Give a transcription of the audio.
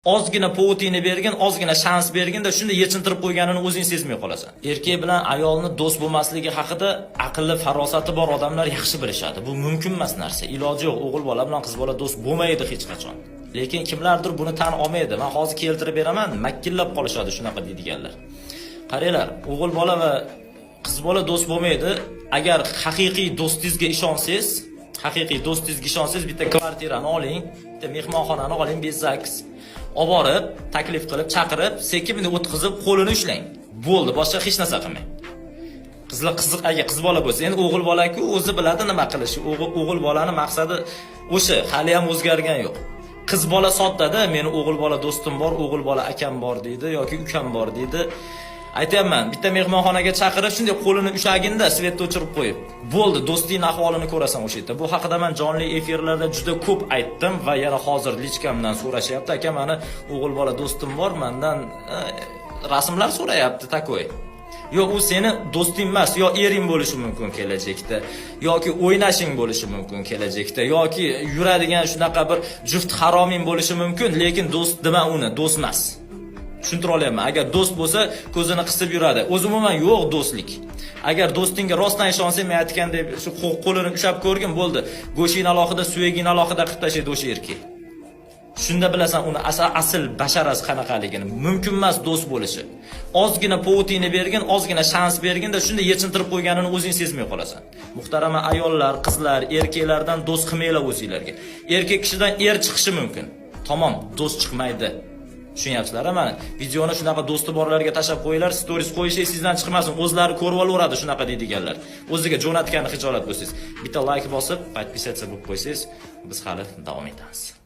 Ozgina povutini bergin, ozgina shans berginda shunda yechintirib qo'yganini o'zing sezmay qolasan. Erkak bilan ayolni do'st bo'lmasligi haqida aqlli, farosati bor odamlar yaxshi bilishadi. Bu mumkin emas narsa. Iloji yo'q, o'g'il bola bilan qiz bola do'st bo'lmaydi hech qachon. Lekin kimlardir buni tan olmaydi. Men hozir keltirib beraman, makkillab qolishadi shunaqa deydiganlar. Qaranglar, o'g'il bola va qiz bola do'st bo'lmaydi. Agar haqiqiy do'stingizga ishonsangiz, bitta kvartirani oling, bitta mehmonxonani oling, bezaks olib borib, taklif qilib, chaqirib, sekin o'tkazib, qo'lini ushlang. Bo'ldi, boshqa hech narsa qilmang. Qizlar qiziq, agar qiz bola bo'lsa, endi o'g'il bola-ku o'zi biladi nima qilishi. O'g'il bolani maqsadi o'sha, hali ham o'zgargan yo'q. Qiz bola sotda-da, meni o'g'il bola do'stim bor, o'g'il bola akam bor deydi yoki ukam bor deydi. Aytayapman, bitta mehmonxonaga chaqirib, shunday qo'lini ushaginda svetni o'chirib qo'yib, bo'ldi, do'stning ahvolini ko'rasan o'sha yerda. Bu haqida men jonli efirlarda juda ko'p aytdim va yana hozir lichkamdan so'rashyapti. Aka, meni o'g'il bola do'stim bor, mendan rasmlar so'rayapti, takoy. Yo'q, u seni do'sting emas, yo ering bo'lishi mumkin kelajakda, yoki o'ynashing bo'lishi mumkin kelajakda, yoki yuradigan shunaqa bir juft haroming bo'lishi mumkin, lekin do'st dema uni, do'st emas. Tushuntira olaman. Agar do'st bo'lsa, ko'zini qisib yuradi. O'zi umuman yo'q do'stlik. Agar do'stingga rostdan ishonsang, men aytgandek, shu qo'lini ushab ko'rgin, bo'ldi. Go'shingni alohida, suyagingni alohida qilib tashlaydi o'sha erkak. Shunda bilasan uni asl basharasi qanaqaligini. Mumkin emas do'st bo'lishi. Ozgina povutini bergin, ozgina shans berginda shunda yechintirib qo'yganini o'zing sezmay qolasan. Muhtarama ayollar, qizlar, erkaklardan do'st qilmanglar o'zingizlarga. Erkak kishidan chiqishi mumkin. Tamom, do'st chiqmaydi. Tushunyapsizlar, mana videoni shunaqa do'sti borlarga tashab qo'yinglar, stories qo'yishingiz sizdan chiqmasin, o'zlari ko'rib olaveradi shunaqa deydiganlar. O'ziga jo'natgani xijolat bo'lsangiz, bitta like bosib, podpisatsiya bo'lib qo'ysangiz, biz hali davom etamiz.